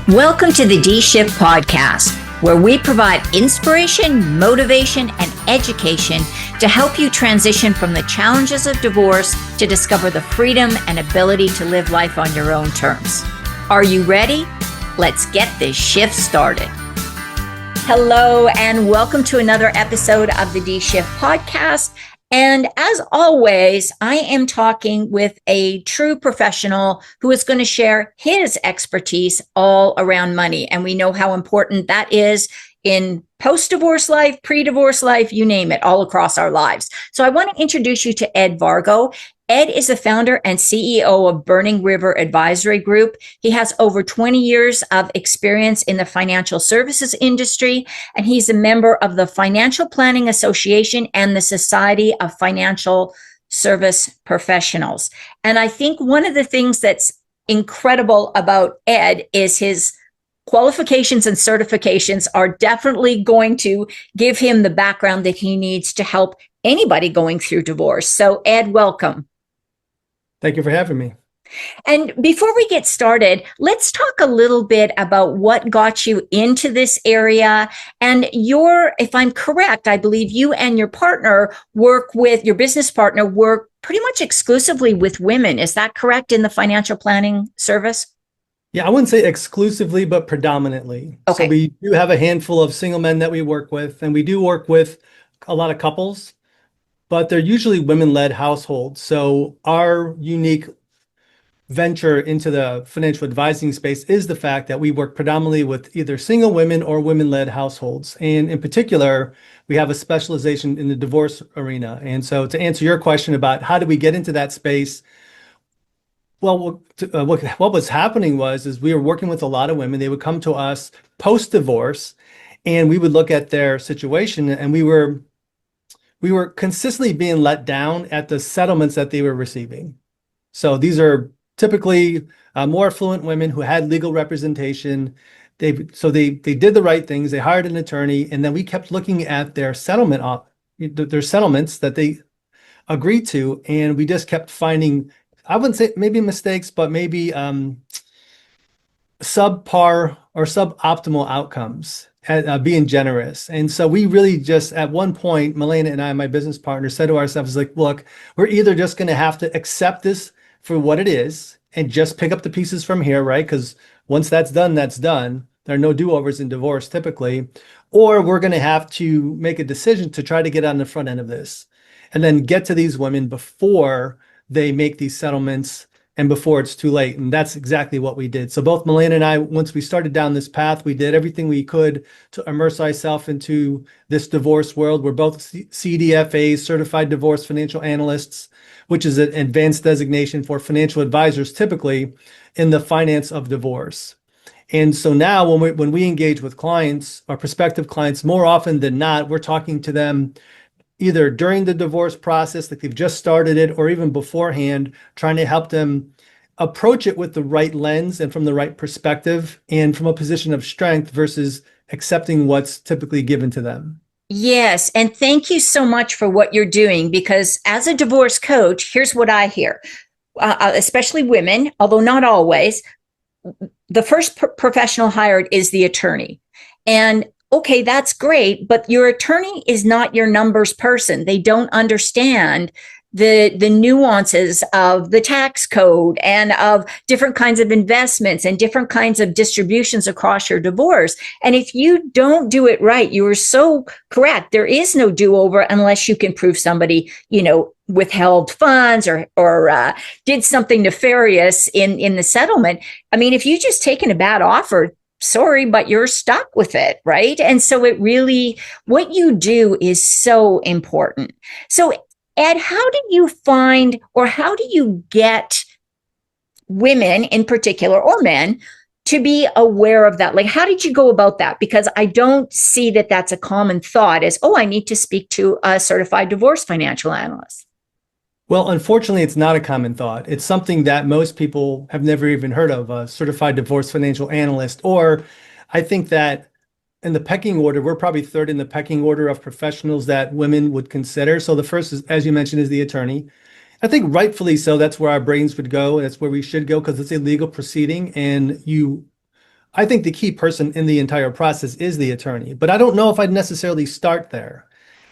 Welcome to the D-Shift podcast, where we provide inspiration, motivation, and education to help you transition from the challenges of divorce to discover the freedom and ability to live life on your own terms. Are you ready? Let's get this shift started. Hello, and welcome to another episode of the D-Shift podcast. And as always, I am talking with a true professional who is going to share his expertise all around money. And we know how important that is in post-divorce life, pre-divorce life, you name it, all across our lives. So I want to introduce you to Ed Vargo. Ed is the founder and CEO of Burning River Advisory Group. He has over 20 years of experience in the financial services industry, and he's a member of the Financial Planning Association and the Society of Financial Service Professionals. And I think one of the things that's incredible about Ed is his qualifications and certifications are definitely going to give him the background that he needs to help anybody going through divorce. So Ed, welcome. Thank you for having me. And before we get started, let's talk a little bit about what got you into this area. And if I'm correct, I believe you and your business partner work pretty much exclusively with women. Is that correct in the financial planning service? Yeah, I wouldn't say exclusively, but predominantly. Okay. So we do have a handful of single men that we work with, and we do work with a lot of couples, but they're usually women-led households. So our unique venture into the financial advising space is the fact that we work predominantly with either single women or women-led households. And in particular, we have a specialization in the divorce arena. And so to answer your question about how do we get into that space, well, what was happening is we were working with a lot of women. They would come to us post-divorce, and we would look at their situation, and we were consistently being let down at the settlements that they were receiving. So these are typically more affluent women who had legal representation. They did the right things. They hired an attorney, and then we kept looking at their settlements that they agreed to, and we just kept finding, I wouldn't say maybe mistakes, but maybe subpar or suboptimal outcomes at being generous. And so we really just, at one point, Melana and I, my business partner, said to ourselves, like, look, we're either just going to have to accept this for what it is and just pick up the pieces from here, right? Because once that's done, that's done. There are no do-overs in divorce typically. Or we're going to have to make a decision to try to get on the front end of this and then get to these women before they make these settlements and before it's too late. And that's exactly what we did. So both Melana and I, once we started down this path, we did everything we could to immerse ourselves into this divorce world. We're both CDFAs, Certified Divorce Financial Analysts, which is an advanced designation for financial advisors, typically in the finance of divorce. And so now when we engage with clients or prospective clients, more often than not, we're talking to them either during the divorce process, like they've just started it, or even beforehand, trying to help them approach it with the right lens and from the right perspective and from a position of strength versus accepting what's typically given to them. Yes. And thank you so much for what you're doing, because as a divorce coach, here's what I hear, especially women, although not always. The first professional hired is the attorney. And okay, that's great, but your attorney is not your numbers person. They don't understand the nuances of the tax code and of different kinds of investments and different kinds of distributions across your divorce. And if you don't do it right, you are so correct. There is no do-over unless you can prove somebody, withheld funds or did something nefarious in the settlement. I mean, if you just taken a bad offer, sorry, but you're stuck with it, right? And so what you do is so important. So Ed, how do you find, or how do you get women in particular, or men, to be aware of that? Like, how did you go about that? Because I don't see that that's a common thought as, I need to speak to a certified divorce financial analyst. Well, unfortunately, it's not a common thought. It's something that most people have never even heard of, a certified divorce financial analyst. Or I think that in the pecking order, we're probably third in the pecking order of professionals that women would consider. So the first is, as you mentioned, is the attorney. I think rightfully so. That's where our brains would go. That's where we should go, because it's a legal proceeding, and you I think the key person in the entire process is the attorney, but I don't know if I'd necessarily start there.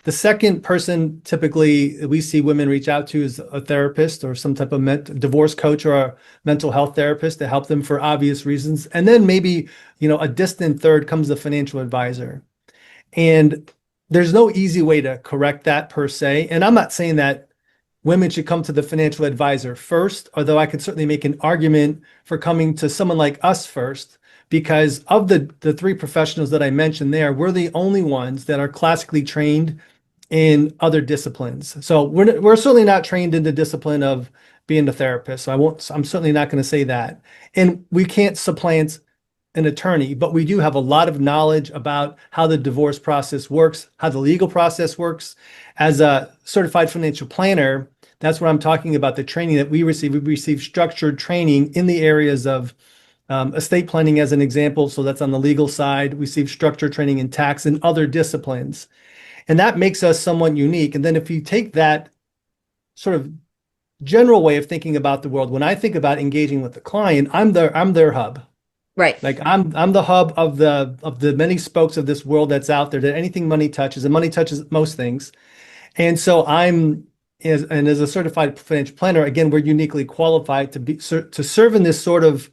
The second person typically we see women reach out to is a therapist or some type of divorce coach or a mental health therapist to help them for obvious reasons. And then maybe, a distant third comes the financial advisor. And there's no easy way to correct that per se. And I'm not saying that women should come to the financial advisor first, although I could certainly make an argument for coming to someone like us first, because of the three professionals that I mentioned there, we're the only ones that are classically trained in other disciplines. So we're certainly not trained in the discipline of being a therapist. So I'm certainly not going to say that. And we can't supplant an attorney, but we do have a lot of knowledge about how the divorce process works, how the legal process works. As a certified financial planner, that's what I'm talking about, the training that we receive. We receive structured training in the areas of estate planning, as an example. So that's on the legal side. We receive structured training in tax and other disciplines. And that makes us somewhat unique. And then if you take that sort of general way of thinking about the world, when I think about engaging with the client, I'm their hub. Right. Like I'm the hub of the many spokes of this world that's out there, that anything money touches, and money touches most things. And so as a certified financial planner, again, we're uniquely qualified to serve in this sort of,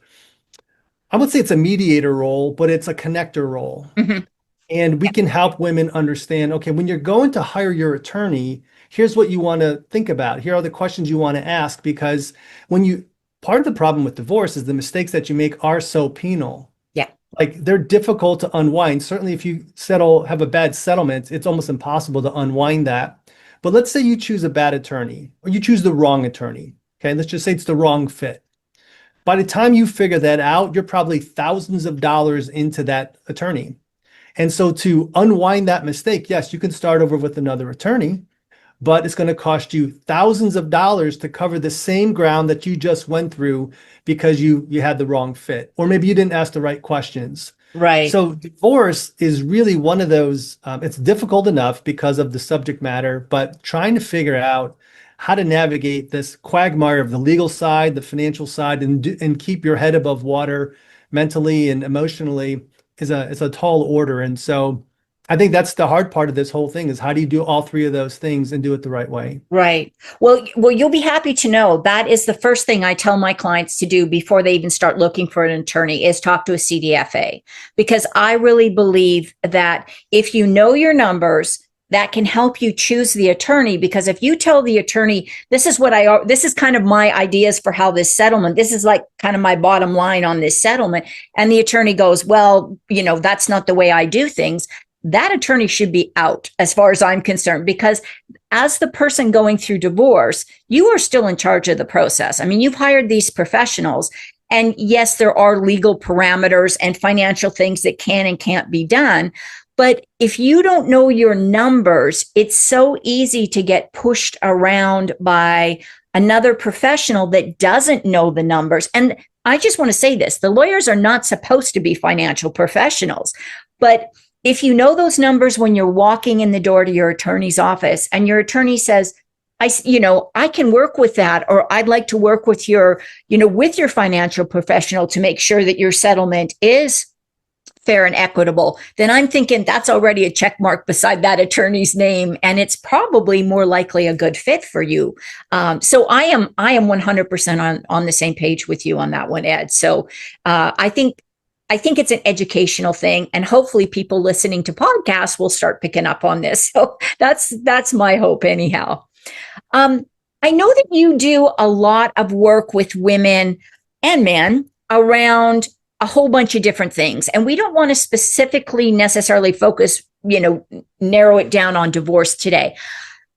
I would say it's a mediator role, but it's a connector role. Mm-hmm. And we can help women understand, okay, when you're going to hire your attorney, here's what you want to think about. Here are the questions you want to ask, because part of the problem with divorce is the mistakes that you make are so penal. Yeah. Like they're difficult to unwind. Certainly if you have a bad settlement, it's almost impossible to unwind that. But let's say you choose a bad attorney or you choose the wrong attorney. Okay, let's just say it's the wrong fit. By the time you figure that out, you're probably thousands of dollars into that attorney. And so to unwind that mistake, yes, you can start over with another attorney, but it's going to cost you thousands of dollars to cover the same ground that you just went through because you had the wrong fit, or maybe you didn't ask the right questions. Right. So divorce is really one of those, it's difficult enough because of the subject matter, but trying to figure out how to navigate this quagmire of the legal side, the financial side, and keep your head above water mentally and emotionally is a tall order. And so I think that's the hard part of this whole thing, is how do you do all three of those things and do it the right way? Right. Well, you'll be happy to know that is the first thing I tell my clients to do before they even start looking for an attorney, is talk to a CDFA, because I really believe that if you know your numbers, that can help you choose the attorney. Because if you tell the attorney, this is kind of my ideas for how this settlement, this is like kind of my bottom line on this settlement. And the attorney goes, well, that's not the way I do things. That attorney should be out as far as I'm concerned, because as the person going through divorce, you are still in charge of the process. I mean, you've hired these professionals, and yes, there are legal parameters and financial things that can and can't be done. But if you don't know your numbers, it's so easy to get pushed around by another professional that doesn't know the numbers. And I just want to say this, the lawyers are not supposed to be financial professionals, but if you know those numbers when you're walking in the door to your attorney's office and your attorney says, I can work with that, or I'd like to work with with your financial professional to make sure that your settlement is fair and equitable, then I'm thinking that's already a check mark beside that attorney's name, and it's probably more likely a good fit for you. So I am 100% on the same page with you on that one, Ed. So I think it's an educational thing, and hopefully people listening to podcasts will start picking up on this. So that's my hope anyhow. I know that you do a lot of work with women and men around a whole bunch of different things, and we don't want to specifically necessarily focus, narrow it down on divorce today.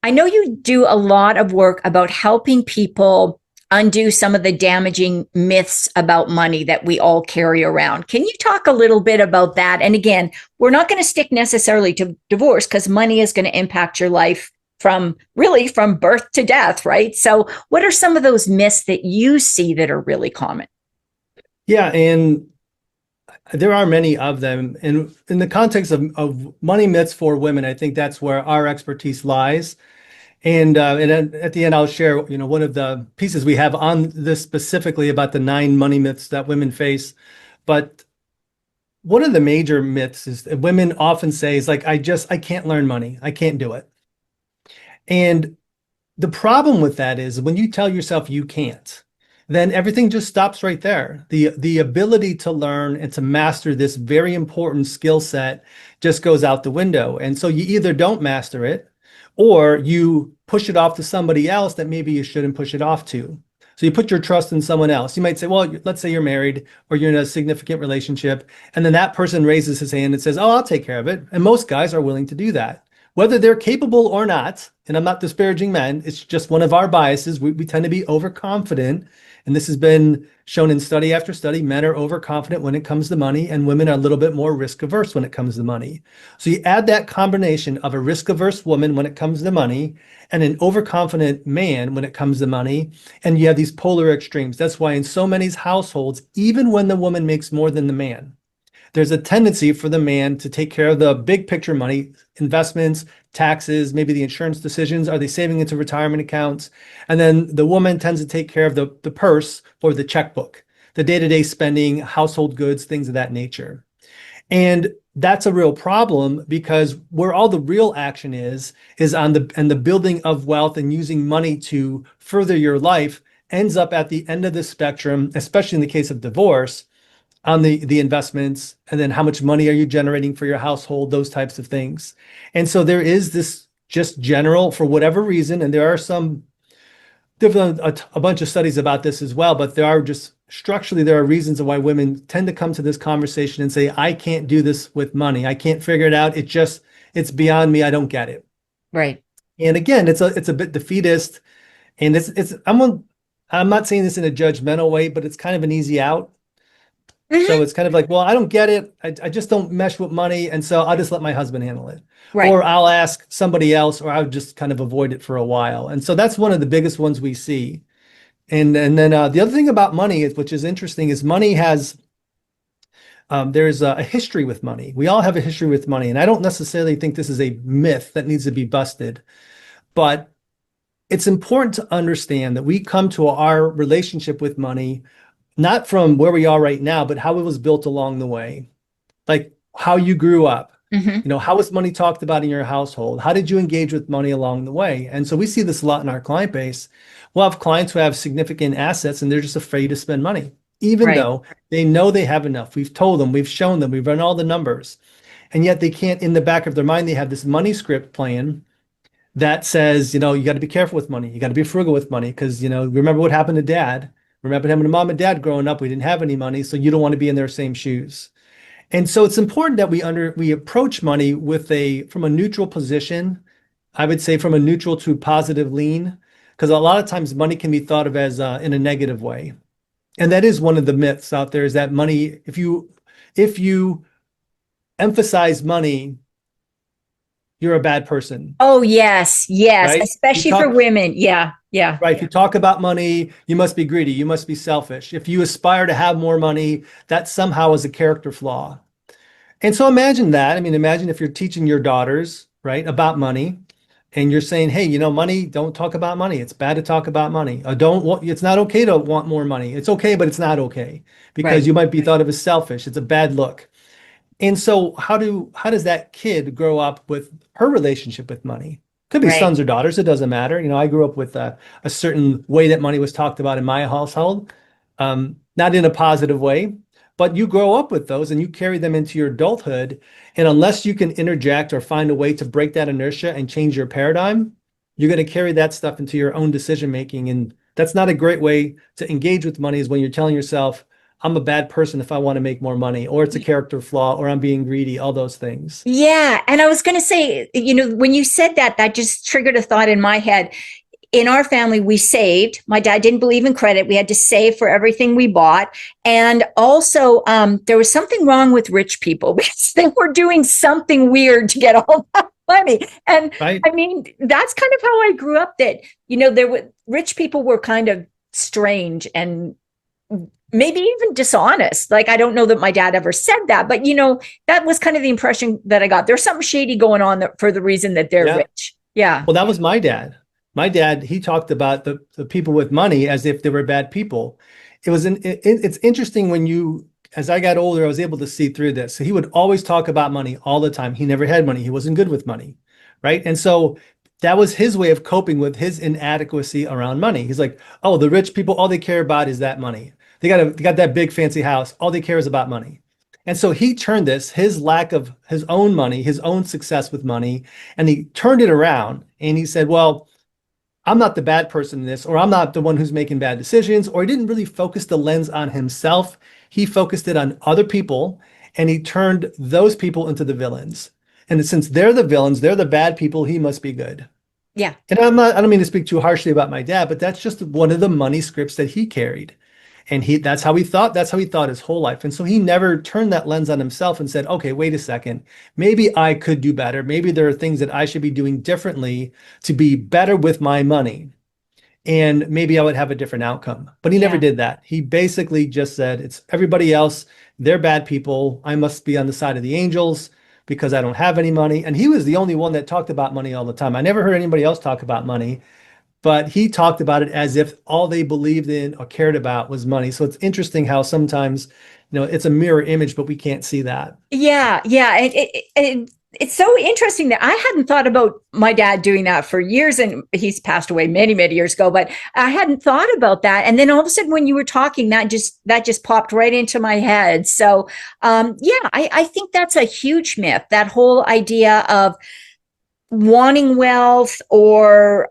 I know you do a lot of work about helping people undo some of the damaging myths about money that we all carry around. Can you talk a little bit about that? And again, we're not going to stick necessarily to divorce, because money is going to impact your life from birth to death, right? So what are some of those myths that you see that are really common? Yeah, and there are many of them. And in the context of money myths for women, I think that's where our expertise lies. And at the end, I'll share, one of the pieces we have on this specifically about the 9 money myths that women face. But one of the major myths is that women often say is like, I can't learn money. I can't do it. And the problem with that is when you tell yourself you can't, then everything just stops right there. The ability to learn and to master this very important skill set just goes out the window. And so you either don't master it or you push it off to somebody else that maybe you shouldn't push it off to. So you put your trust in someone else. You might say, well, let's say you're married or you're in a significant relationship, and then that person raises his hand and says, oh, I'll take care of it. And most guys are willing to do that. Whether they're capable or not, and I'm not disparaging men, it's just one of our biases. We tend to be overconfident. And this has been shown in study after study. Men are overconfident when it comes to money, and women are a little bit more risk averse when it comes to money. So you add that combination of a risk averse woman when it comes to money and an overconfident man when it comes to money, and you have these polar extremes. That's why in so many households, even when the woman makes more than the man, there's a tendency for the man to take care of the big picture money, investments, taxes, maybe the insurance decisions. Are they saving into retirement accounts? And then the woman tends to take care of the purse or the checkbook, the day-to-day spending, household goods, things of that nature. And that's a real problem because where all the real action is on the building of wealth and using money to further your life ends up at the end of the spectrum, especially in the case of divorce, on the investments, and then how much money are you generating for your household, those types of things. And so there is this just general, for whatever reason, and there are some, there's a bunch of studies about this as well, but there are just structurally, there are reasons why women tend to come to this conversation and say, I can't do this with money. I can't figure it out. It's beyond me. I don't get it. Right. And again, it's a bit defeatist, and I'm not saying this in a judgmental way, but it's kind of an easy out. So it's kind of like, well, I don't get it. I just don't mesh with money. And so I'll just let my husband handle it. Right. Or I'll ask somebody else, or I'll just kind of avoid it for a while. And so that's one of the biggest ones we see. And then the other thing about money, which is interesting, is money has, there's a history with money. We all have a history with money. And I don't necessarily think this is a myth that needs to be busted. But it's important to understand that we come to our relationship with money not from where we are right now, but how it was built along the way. Like how you grew up, how was money talked about in your household? How did you engage with money along the way? And so we see this a lot in our client base. We'll have clients who have significant assets and they're just afraid to spend money, even though they know they have enough. We've told them, we've shown them, we've run all the numbers. And yet they can't, in the back of their mind, they have this money script playing that says, you got to be careful with money. You got to be frugal with money because, remember what happened to dad. Remember having a mom and dad growing up, we didn't have any money, so you don't want to be in their same shoes. And so it's important that we approach money from a neutral position. I would say from a neutral to positive lean, because a lot of times money can be thought of as in a negative way. And that is one of the myths out there, is that money, if you emphasize money, you're a bad person. Oh, yes. Right? Especially for women. Yeah. Right. If you talk about money, you must be greedy. You must be selfish. If you aspire to have more money, that somehow is a character flaw. And so imagine that. Imagine if you're teaching your daughters, right, about money, and you're saying, hey, money, don't talk about money. It's bad to talk about money. It's not okay to want more money. It's okay, but it's not okay because you might be thought of as selfish. It's a bad look. And so how does that kid grow up with her relationship with money? Could be sons or daughters. It doesn't matter. I grew up with a certain way that money was talked about in my household, not in a positive way, but you grow up with those and you carry them into your adulthood. And unless you can interject or find a way to break that inertia and change your paradigm, you're going to carry that stuff into your own decision making. And that's not a great way to engage with money, is when you're telling yourself, I'm a bad person if I want to make more money, or it's a character flaw, or I'm being greedy, all those things. Yeah. And I was going to say, when you said that, that just triggered a thought in my head. In our family, we saved. My dad didn't believe in credit. We had to save for everything we bought. And also, there was something wrong with rich people because they were doing something weird to get all that money. And that's kind of how I grew up, that, rich people were kind of strange and maybe even dishonest. Like, I don't know that my dad ever said that, but that was kind of the impression that I got. There's something shady going on for the reason that they're rich. Yeah. Well, that was my dad. My dad, he talked about the people with money as if they were bad people. It's interesting when you as I got older, I was able to see through this. So he would always talk about money all the time. He never had money. He wasn't good with money, right? And so that was his way of coping with his inadequacy around money. He's like, oh, the rich people, all they care about is that money. They got that big fancy house. All they care is about money. And so he turned this, his lack of his own money, his own success with money, and he turned it around. And he said, well, I'm not the bad person in this, or I'm not the one who's making bad decisions, or he didn't really focus the lens on himself. He focused it on other people, and he turned those people into the villains. And since they're the villains, they're the bad people, he must be good. Yeah. And I don't mean to speak too harshly about my dad, but that's just one of the money scripts that he carried. And that's how he thought his whole life. And so he never turned that lens on himself and said, okay, wait a second, maybe I could do better. Maybe there are things that I should be doing differently to be better with my money. And maybe I would have a different outcome. But he never did that. He basically just said, it's everybody else. They're bad people. I must be on the side of the angels because I don't have any money. And he was the only one that talked about money all the time. I never heard anybody else talk about money. But he talked about it as if all they believed in or cared about was money. So it's interesting how sometimes, it's a mirror image, but we can't see that. Yeah. It's so interesting that I hadn't thought about my dad doing that for years, and he's passed away many, many years ago, but I hadn't thought about that. And then all of a sudden when you were talking, that just popped right into my head. So, I think that's a huge myth, that whole idea of wanting wealth or,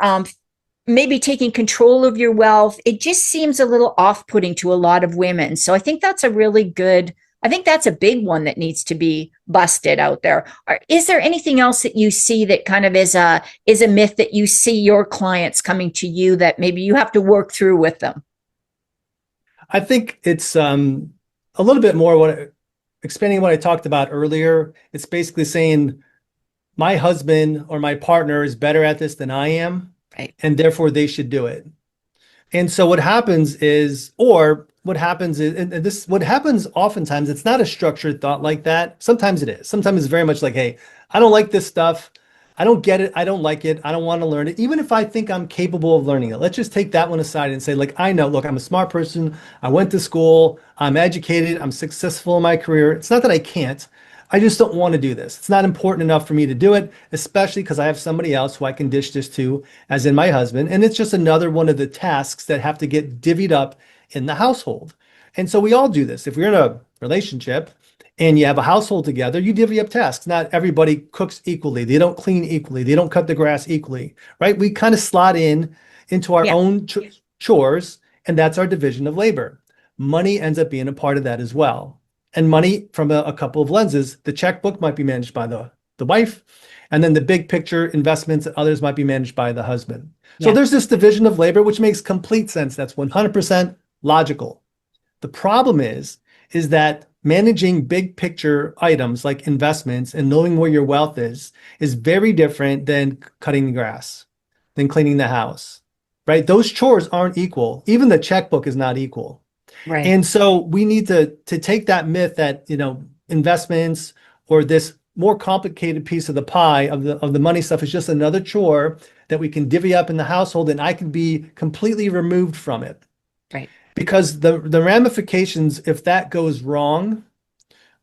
maybe taking control of your wealth. It just seems a little off-putting to a lot of women. So I think that's a big one that needs to be busted out there. Is there anything else that you see that kind of is a myth that you see your clients coming to you that maybe you have to work through with them? I think it's a little bit more expanding what I talked about earlier. It's basically saying my husband or my partner is better at this than I am. Right. And therefore they should do it. And so what happens oftentimes, it's not a structured thought like that. Sometimes it is. Sometimes it's very much like, hey, I don't like this stuff. I don't get it. I don't like it. I don't want to learn it. Even if I think I'm capable of learning it, let's just take that one aside and say, like, I know, look, I'm a smart person. I went to school. I'm educated. I'm successful in my career. It's not that I can't. I just don't want to do this. It's not important enough for me to do it, especially because I have somebody else who I can dish this to, as in my husband. And it's just another one of the tasks that have to get divvied up in the household. And so we all do this. If we're in a relationship and you have a household together, you divvy up tasks. Not everybody cooks equally. They don't clean equally. They don't cut the grass equally, right? We kind of slot into our own chores, and that's our division of labor. Money ends up being a part of that as well. And money from a couple of lenses. The checkbook might be managed by the wife, and then the big picture investments and others might be managed by the husband. So there's this division of labor, which makes complete sense. That's 100% logical. The problem is that managing big picture items like investments and knowing where your wealth is very different than cutting the grass, than cleaning the house, right? Those chores aren't equal. Even the checkbook is not equal. Right. And so we need to take that myth that, investments or this more complicated piece of the pie of the money stuff is just another chore that we can divvy up in the household, and I can be completely removed from it. Right. Because the ramifications, if that goes wrong,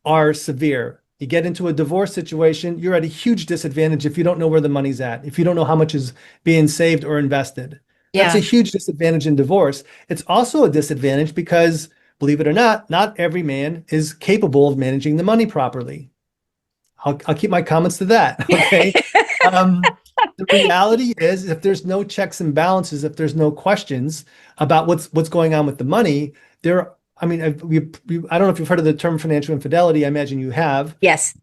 are severe. You get into a divorce situation, you're at a huge disadvantage if you don't know where the money's at, if you don't know how much is being saved or invested. That's a huge disadvantage in divorce. It's also a disadvantage because, believe it or not every man is capable of managing the money properly. I'll keep my comments to that. Okay. The reality is, if there's no checks and balances, if there's no questions about what's going on with the money, I don't know if you've heard of the term financial infidelity. I imagine you have. Yes.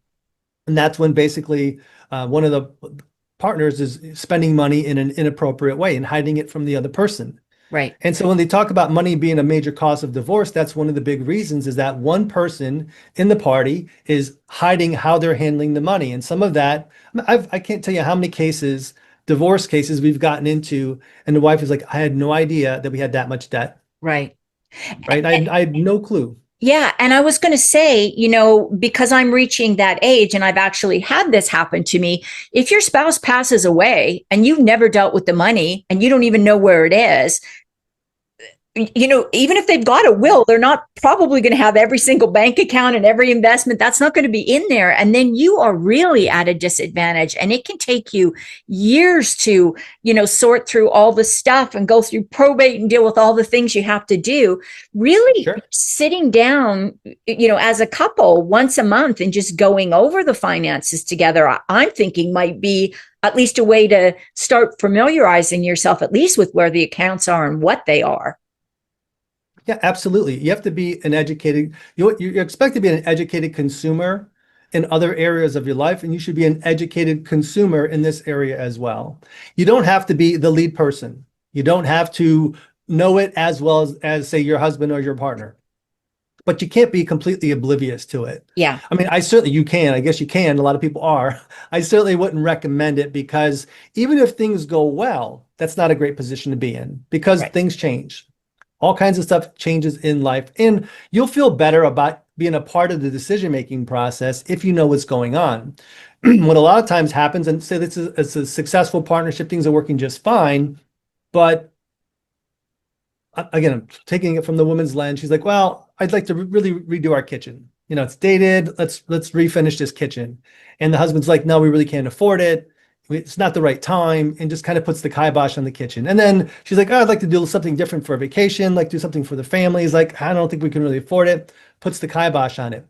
And that's when basically one of the partners is spending money in an inappropriate way and hiding it from the other person. Right. And so when they talk about money being a major cause of divorce, that's one of the big reasons, is that one person in the party is hiding how they're handling the money. And some of that, I can't tell you how many divorce cases we've gotten into, and the wife is like, I had no idea that we had that much debt. Right. Right. I had no clue. Yeah. And I was going to say, because I'm reaching that age and I've actually had this happen to me, if your spouse passes away and you've never dealt with the money and you don't even know where it is, even if they've got a will, they're not probably going to have every single bank account and every investment. That's not going to be in there. And then you are really at a disadvantage. And it can take you years to, sort through all the stuff and go through probate and deal with all the things you have to do. Really Sure. sitting down, as a couple once a month and just going over the finances together, I'm thinking might be at least a way to start familiarizing yourself, at least with where the accounts are and what they are. Yeah, absolutely. You have to be an educated, you expect to be an educated consumer in other areas of your life, and you should be an educated consumer in this area as well. You don't have to be the lead person. You don't have to know it as well as say, your husband or your partner. But you can't be completely oblivious to it. Yeah. I mean, you can. I guess you can. A lot of people are. I certainly wouldn't recommend it, because even if things go well, that's not a great position to be in, because things change. All kinds of stuff changes in life, and you'll feel better about being a part of the decision-making process if you know what's going on. What a lot of times happens, and say it's a successful partnership, things are working just fine, but again, I'm taking it from the woman's lens. She's like, well, I'd like to really redo our kitchen. It's dated. Let's refinish this kitchen. And the husband's like, no, we really can't afford it. It's not the right time, and just kind of puts the kibosh on the kitchen. And then she's like, oh, I'd like to do something different for a vacation, like do something for the family. He's like, I don't think we can really afford it. Puts the kibosh on it.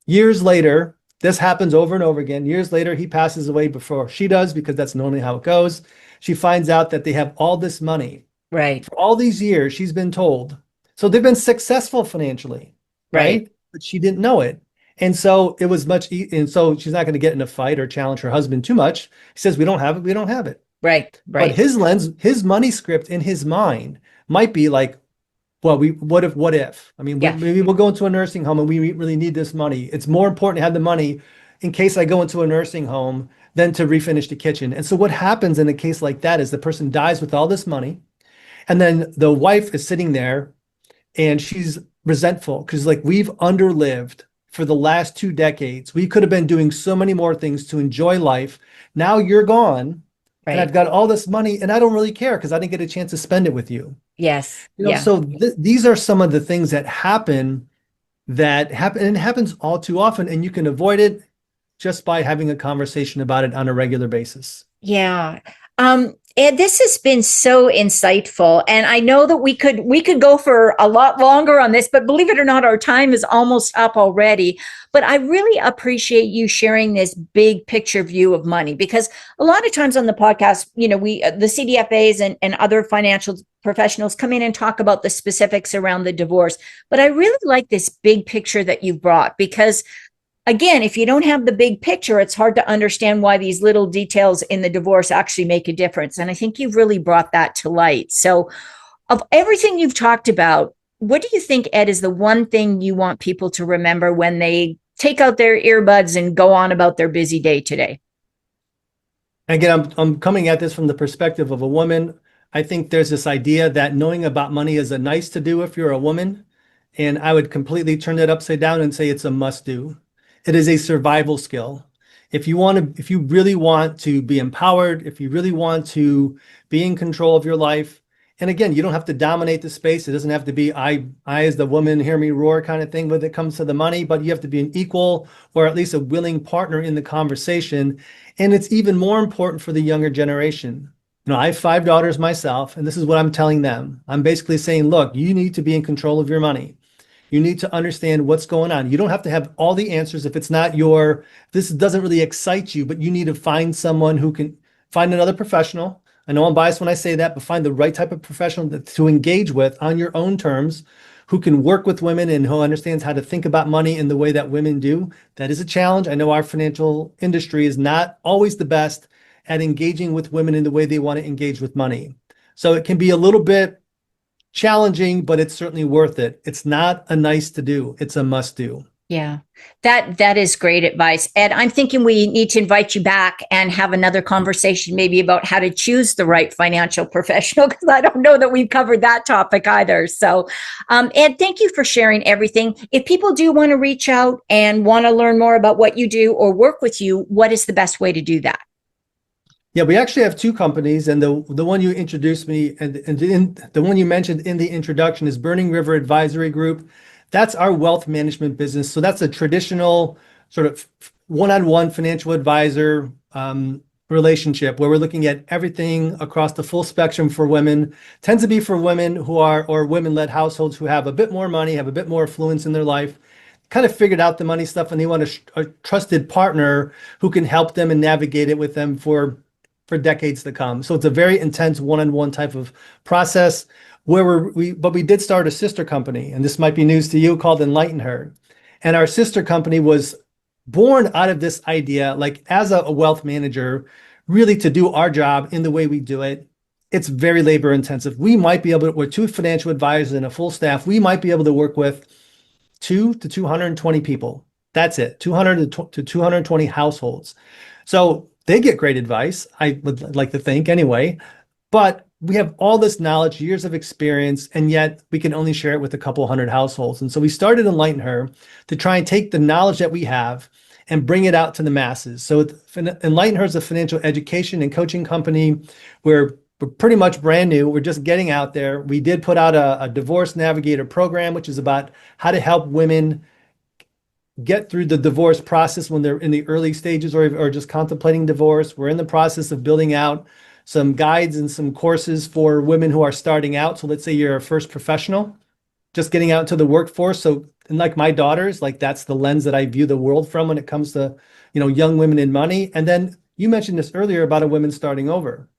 Years later, this happens over and over again. Years later, he passes away before she does, because that's normally how it goes. She finds out that they have all this money. Right. For all these years, she's been told. So they've been successful financially, right? But she didn't know it. And so it was and so she's not going to get in a fight or challenge her husband too much. He says, we don't have it. We don't have it. Right. But his lens, his money script in his mind might be like, well, what if? I mean, maybe we'll go into a nursing home and we really need this money. It's more important to have the money in case I go into a nursing home than to refinish the kitchen. And so what happens in a case like that is the person dies with all this money. And then the wife is sitting there and she's resentful, because like, we've underlived for the last 2 decades. We could have been doing so many more things to enjoy life. Now you're gone, and I've got all this money, and I don't really care because I didn't get a chance to spend it with you. Yes. So these are some of the things that happen, and it happens all too often, and you can avoid it just by having a conversation about it on a regular basis. Yeah. Ed, this has been so insightful, and I know that we could go for a lot longer on this, but believe it or not, our time is almost up already. But I really appreciate you sharing this big picture view of money, because a lot of times on the podcast, the CDFAs and other financial professionals come in and talk about the specifics around the divorce. But I really like this big picture that you've brought, because again, if you don't have the big picture, it's hard to understand why these little details in the divorce actually make a difference. And I think you've really brought that to light. So of everything you've talked about, what do you think, Ed, is the one thing you want people to remember when they take out their earbuds and go on about their busy day today? Again, I'm coming at this from the perspective of a woman. I think there's this idea that knowing about money is a nice to do if you're a woman. And I would completely turn that upside down and say it's a must do. It is a survival skill. If you really want to be empowered, if you really want to be in control of your life, and again, you don't have to dominate the space. It doesn't have to be I as the woman, hear me roar kind of thing when it comes to the money, but you have to be an equal, or at least a willing partner in the conversation. And it's even more important for the younger generation. I have 5 daughters myself, and this is what I'm telling them. I'm basically saying, look, you need to be in control of your money. You need to understand what's going on. You don't have to have all the answers if it's not this doesn't really excite you, but you need to find someone who can find another professional. I know I'm biased when I say that, but find the right type of professional to engage with on your own terms, who can work with women and who understands how to think about money in the way that women do. That is a challenge. I know our financial industry is not always the best at engaging with women in the way they want to engage with money. So it can be a little bit challenging, but it's certainly worth it. It's not a nice to do. It's a must do. Yeah, that is great advice. Ed, I'm thinking we need to invite you back and have another conversation maybe about how to choose the right financial professional, because I don't know that we've covered that topic either. So, Ed, thank you for sharing everything. If people do want to reach out and want to learn more about what you do or work with you, what is the best way to do that? Yeah, we actually have two companies, and the one you introduced me the one you mentioned in the introduction is Burning River Advisory Group. That's our wealth management business. So that's a traditional sort of one-on-one financial advisor relationship where we're looking at everything across the full spectrum for women. Tends to be for women who are or women-led households who have a bit more money, have a bit more affluence in their life, kind of figured out the money stuff, and they want a trusted partner who can help them and navigate it with them for decades to come. So it's a very intense one-on-one type of process where but we did start a sister company, and this might be news to you, called Enlighten Her. And our sister company was born out of this idea, like as a wealth manager, really to do our job in the way we do it. It's very labor intensive. We might be able to, we're two financial advisors and a full staff. We might be able to work with 2 to 220 people. That's it, 200 to 220 households. So they get great advice, I would like to think anyway, but we have all this knowledge, years of experience, and yet we can only share it with a couple hundred households. And so we started Enlighten Her to try and take the knowledge that we have and bring it out to the masses. So Enlighten Her is a financial education and coaching company. We're pretty much brand new. We're just getting out there. We did put out a divorce navigator program, which is about how to help women get through the divorce process when they're in the early stages or just contemplating divorce. We're in the process of building out some guides and some courses for women who are starting out. So let's say you're a first professional, just getting out to the workforce. So, and like my daughters, like that's the lens that I view the world from when it comes to, young women in money. And then you mentioned this earlier about a woman starting over.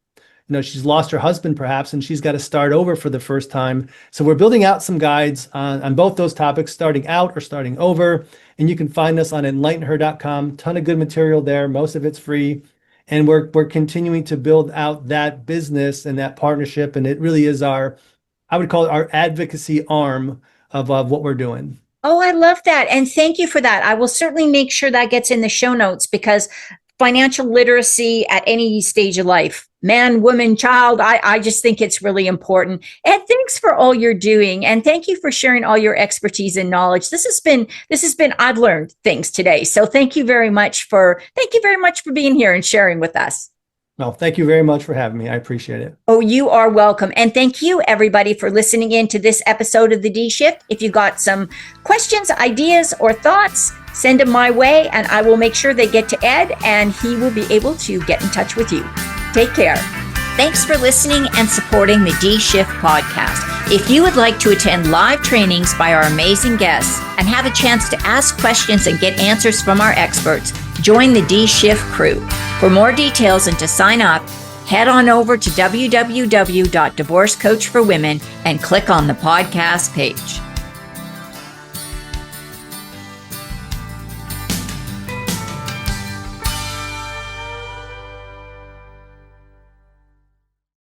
She's lost her husband perhaps, and she's got to start over for the first time. So we're building out some guides on both those topics, starting out or starting over. And you can find us on enlightenher.com. Ton of good material there. Most of it's free. And we're continuing to build out that business and that partnership. And it really is I would call it our advocacy arm of what we're doing. Oh, I love that. And thank you for that. I will certainly make sure that gets in the show notes, because financial literacy at any stage of life, man, woman, child, I just think it's really important. And thanks for all you're doing. And thank you for sharing all your expertise and knowledge. This has been, I've learned things today. So thank you very much for being here and sharing with us. Well, thank you very much for having me. I appreciate it. Oh, you are welcome. And thank you, everybody, for listening in to this episode of The D Shift. If you got some questions, ideas, or thoughts, send them my way, and I will make sure they get to Ed, and he will be able to get in touch with you. Take care. Thanks for listening and supporting the D Shift podcast. If you would like to attend live trainings by our amazing guests and have a chance to ask questions and get answers from our experts, join the D Shift crew. For more details and to sign up, head on over to www.divorcecoachforwomen and click on the podcast page.